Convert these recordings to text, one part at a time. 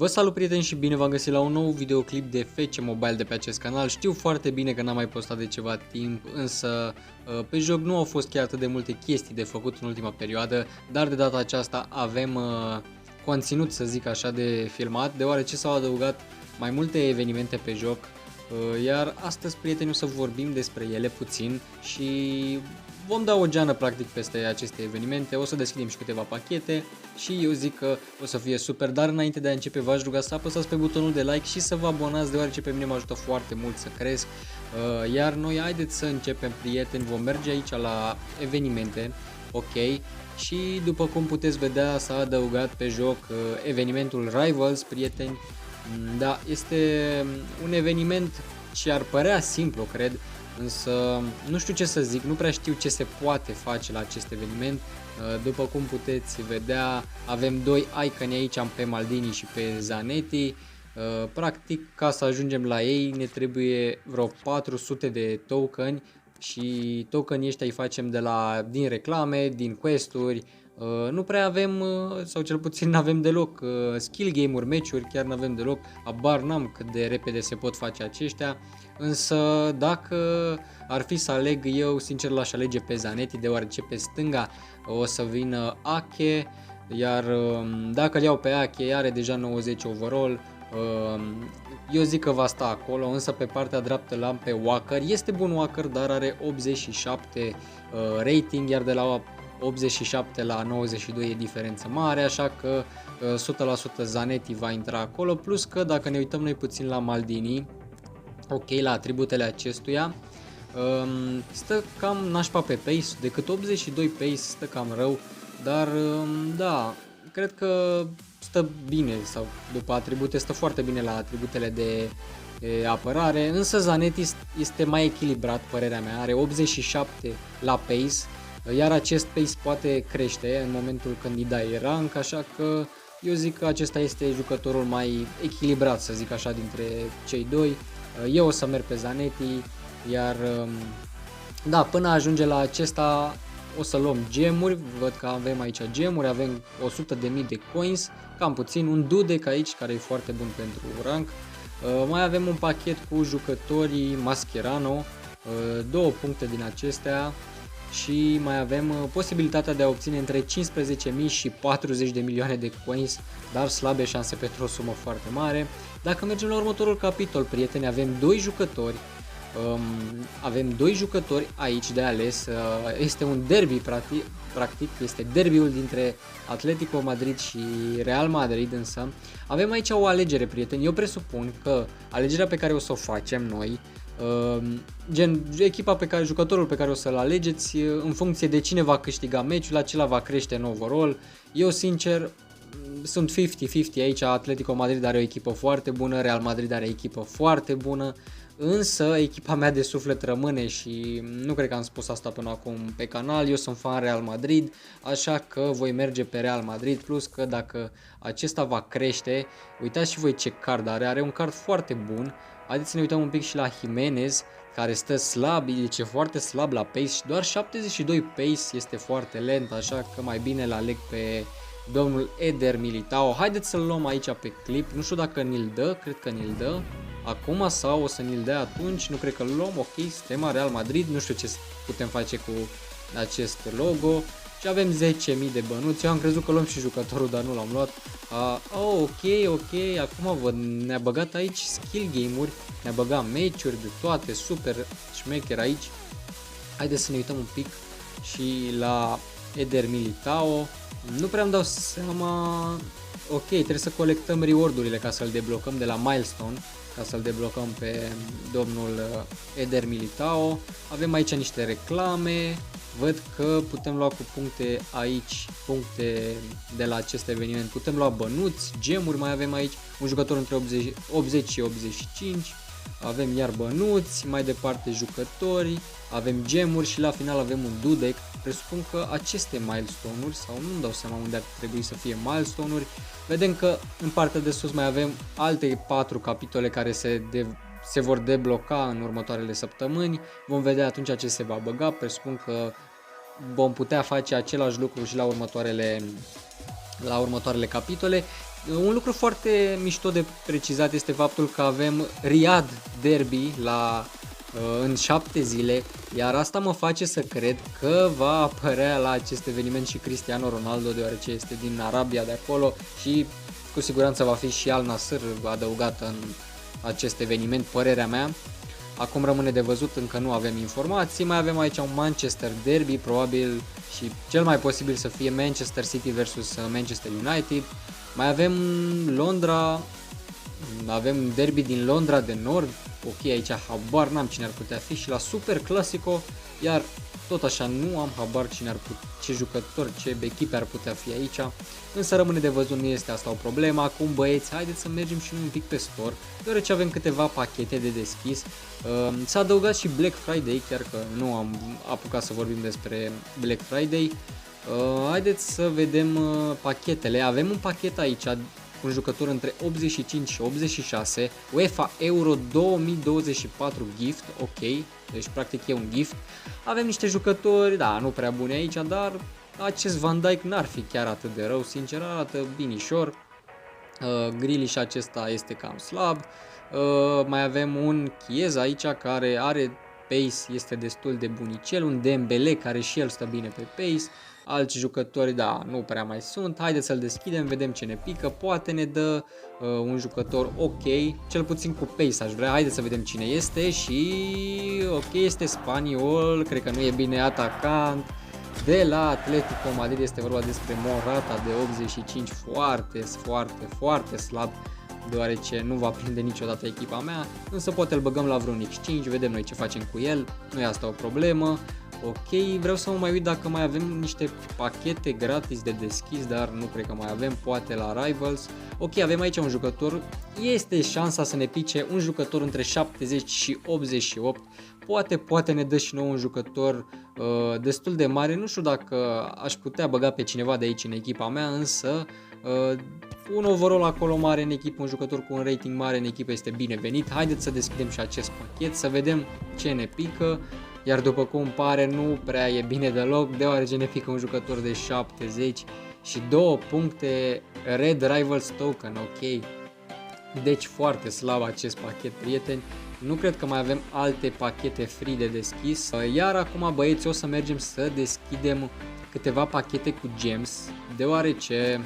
Vă salut prieteni și bine v-am găsit la un nou videoclip de FC Mobile de pe acest canal. Știu foarte bine că n-am mai postat de ceva timp, însă pe joc nu au fost chiar atât de multe chestii de făcut în ultima perioadă, dar de data aceasta avem conținut, să zic așa, de filmat, deoarece s-au adăugat mai multe evenimente pe joc, iar astăzi, prieteni, o să vorbim despre ele puțin și vom da o geană practic peste aceste evenimente, o să deschidem și câteva pachete și eu zic că o să fie super, dar înainte de a începe v-aș ruga să apăsați pe butonul de like și să vă abonați, deoarece pe mine mă ajută foarte mult să cresc. Iar noi haideți să începem, prieteni, vom merge aici la evenimente, ok, și după cum puteți vedea s-a adăugat pe joc evenimentul Rivals, prieteni. Da, este un eveniment ce ar părea simplu, cred, însă nu știu ce să zic, nu prea știu ce se poate face la acest eveniment. După cum puteți vedea, avem doi iconi aici, pe Maldini și pe Zanetti. Practic, ca să ajungem la ei ne trebuie vreo 400 de tokeni și tokenii ăștia îi facem din reclame, din quest-uri. Nu prea avem, sau cel puțin nu avem deloc skill game-uri, meciuri, chiar nu avem deloc, abar n-am cât de repede se pot face aceștia, însă dacă ar fi să aleg, eu sincer l-aș alege pe Zanetti, deoarece pe stânga o să vină Ake, iar dacă îl iau pe Ake are deja 90 overall. Eu zic că va sta acolo, însă pe partea dreaptă l-am pe Walker, este bun Walker, dar are 87 rating, iar de la 87 la 92 e diferență mare, așa că 100% Zanetti va intra acolo, plus că dacă ne uităm noi puțin la Maldini, ok, la atributele acestuia, stă cam nașpa pe pace, decât 82 pace stă cam rău, dar da, cred că stă bine, sau după atribute stă foarte bine la atributele de apărare, însă Zanetti este mai echilibrat, părerea mea, are 87 la pace, iar acest pace poate crește în momentul când îi dai rank, așa că eu zic că acesta este jucătorul mai echilibrat, să zic așa, dintre cei doi. Eu o să merg pe Zanetti, iar da, până ajunge la acesta o să luăm gemuri, văd că avem aici gemuri, avem 100.000 de coins, cam puțin, un dudec aici care e foarte bun pentru rank. Mai avem un pachet cu jucătorii Mascherano, 2 puncte din acestea și mai avem posibilitatea de a obține între 15.000 și 40 de milioane de coins, dar slabe șanse pentru o sumă foarte mare. Dacă mergem la următorul capitol, prieteni, avem doi jucători aici de ales, este un derby practic, este derbiul dintre Atletico Madrid și Real Madrid, însă avem aici o alegere, prieteni. Eu presupun că alegerea pe care o să o facem noi, jucătorul pe care o să-l alegeți, în funcție de cine va câștiga meciul, acela va crește în overall. Eu sincer sunt 50-50 aici, Atletico Madrid are o echipă foarte bună, Real Madrid are o echipă foarte bună, însă echipa mea de suflet rămâne și nu cred că am spus asta până acum pe canal, eu sunt fan Real Madrid, așa că voi merge pe Real Madrid, plus că dacă acesta va crește, uitați și voi ce card are un card foarte bun. Haideți să ne uităm un pic și la Jimenez, care stă slab, e foarte slab la pace și doar 72 pace, este foarte lent, așa că mai bine îl aleg pe domnul Eder Militao. Haideți să-l luăm aici pe clip, nu știu dacă ni-l dă, cred că ni-l dă acum sau o să ni-l dea atunci, nu cred că-l luăm, ok, sistema Real Madrid, nu știu ce putem face cu acest logo și avem 10.000 de bănuți, eu am crezut că luăm și jucătorul, dar nu l-am luat. Ok, acum văd, ne-a băgat aici skill game-uri, ne-a băgat meciuri de toate, super șmecher aici. Haideți să ne uităm un pic și la Eder Militao. Nu prea îmi dau seama. Ok, trebuie să colectăm reward-urile ca să-l deblocăm de la Milestone, ca să-l deblocăm pe domnul Eder Militao. Avem aici niște reclame, văd că putem lua cu puncte aici, puncte de la acest eveniment, putem lua bănuți, gemuri, mai avem aici un jucător între 80 și 85, avem iar bănuți, mai departe jucători, avem gemuri și la final avem un dudec. Presupun că aceste milestone-uri, sau nu-mi dau seama unde ar trebui să fie milestone-uri. Vedem că în partea de sus mai avem alte 4 capitole care se vor debloca în următoarele săptămâni. Vom vedea atunci ce se va băga. Presupun că vom putea face același lucru și la următoarele capitole. Un lucru foarte mișto de precizat este faptul că avem Riyadh Derby în 7 zile, iar asta mă face să cred că va apărea la acest eveniment și Cristiano Ronaldo, deoarece este din Arabia de acolo și cu siguranță va fi și Al Nassr adăugat în acest eveniment, părerea mea. Acum rămâne de văzut, încă nu avem informații. Mai avem aici un Manchester Derby, probabil și cel mai posibil să fie Manchester City versus Manchester United. Mai avem Londra, avem derby din Londra de Nord. Ok, aici habar n-am cine ar putea fi, și la Super Clasico, iar tot așa nu am habar ce jucători, ce echipe ar putea fi aici, însă rămâne de văzut, nu este asta o problemă. Acum băieți, haideți să mergem și noi un pic pe store, deoarece avem câteva pachete de deschis. S-a adăugat și Black Friday, chiar că nu am apucat să vorbim despre Black Friday. Haideți să vedem pachetele. Avem un pachet aici, un jucător între 85 și 86, UEFA Euro 2024 gift, ok, deci practic e un gift. Avem niște jucători, da, nu prea buni aici, dar acest Van Dijk n-ar fi chiar atât de rău, sincer, arată binișor. Grealish acesta este cam slab. Mai avem un Chiesa aici care are pace, este destul de bunicel, un Dembele care și el stă bine pe pace. Alți jucători, da, nu prea mai sunt. Haideți să-l deschidem, vedem ce ne pică. Poate ne dă un jucător ok, cel puțin cu pace aș vrea. Haideți să vedem cine este și ok, este spaniol, cred că nu e bine, atacant de la Atletico Madrid. Este vorba despre Morata de 85, foarte slab, deoarece nu va prinde niciodată echipa mea, însă poate îl băgăm la vreun X5, vedem noi ce facem cu el, nu e asta o problemă. Ok, vreau să mă mai uit dacă mai avem niște pachete gratis de deschis, dar nu cred că mai avem, poate la Rivals. Ok, avem aici un jucător, este șansa să ne pice un jucător între 70 și 88, poate ne dă și nou un jucător destul de mare, nu știu dacă aș putea băga pe cineva de aici în echipa mea, însă un overall acolo mare în echipă, un jucător cu un rating mare în echipă este binevenit. Haideți să deschidem și acest pachet, să vedem ce ne pică. Iar după cum pare, nu prea e bine deloc, deoarece ne pică un jucător de 70 și 2 puncte Red Rivals Token, ok. Deci foarte slab acest pachet, prieteni. Nu cred că mai avem alte pachete free de deschis. Iar acum, băieți, o să mergem să deschidem câteva pachete cu gems, deoarece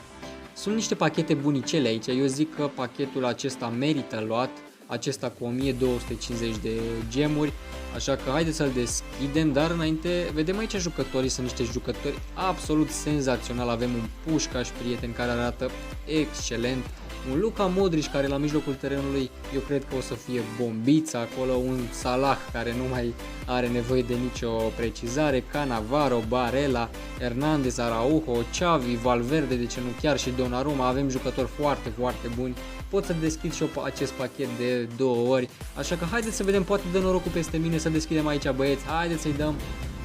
sunt niște pachete bunicele aici. Eu zic că pachetul acesta merită luat, acesta cu 1250 de gemuri, așa că haideți să-l deschidem, dar înainte vedem aici jucătorii, sunt niște jucători absolut senzaționali. Avem un Pușcaș, prieten, care arată excelent, un Luka Modric care la mijlocul terenului eu cred că o să fie bombița acolo, un Salah care nu mai are nevoie de nicio precizare, Cannavaro, Barella, Hernandez, Araujo, Xavi, Valverde, de ce nu chiar și Donnarumma. Avem jucători foarte buni. Pot să deschid și eu acest pachet de 2 ori, așa că haideți să vedem, poate dă norocul peste mine să deschidem aici, băieți. Haideți să-i dăm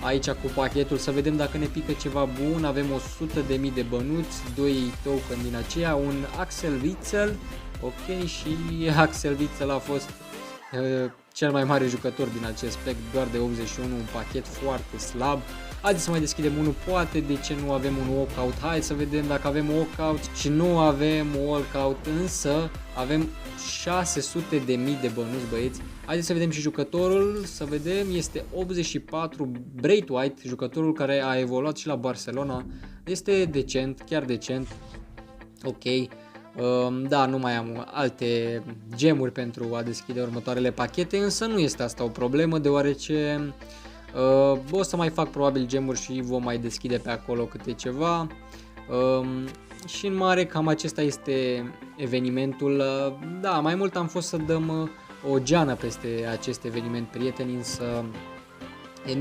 aici cu pachetul să vedem dacă ne pică ceva bun. Avem 100.000 de bănuți, 2 token din aceea, un Axel Witsel, ok, și Axel Witsel a fost cel mai mare jucător din acest pack, doar de 81, un pachet foarte slab. Haideți să mai deschidem unul, poate de ce nu avem un walkout. Hai să vedem dacă avem walkout și nu avem walkout, însă avem 600.000 de bănuți, băieți. Haideți să vedem și jucătorul, să vedem, este 84, Braithwaite, jucătorul care a evoluat și la Barcelona. Este decent, chiar decent, ok. Da, nu mai am alte gemuri pentru a deschide următoarele pachete, însă nu este asta o problemă, deoarece o să mai fac probabil gemuri și vom mai deschide pe acolo câte ceva. Și în mare cam acesta este evenimentul. Da, mai mult am fost să dăm o geană peste acest eveniment, prieteni, însă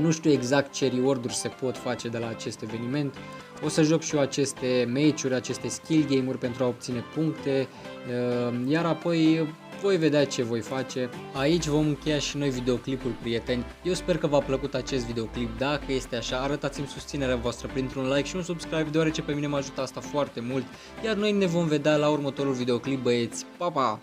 nu știu exact ce reward-uri se pot face de la acest eveniment. O să joc și eu aceste meciuri, aceste skill game-uri pentru a obține puncte, iar apoi voi vedea ce voi face. Aici vom încheia și noi videoclipul, prieteni. Eu sper că v-a plăcut acest videoclip. Dacă este așa, arătați-mi susținerea voastră printr-un like și un subscribe, deoarece pe mine mă ajută asta foarte mult. Iar noi ne vom vedea la următorul videoclip, băieți. Pa, pa!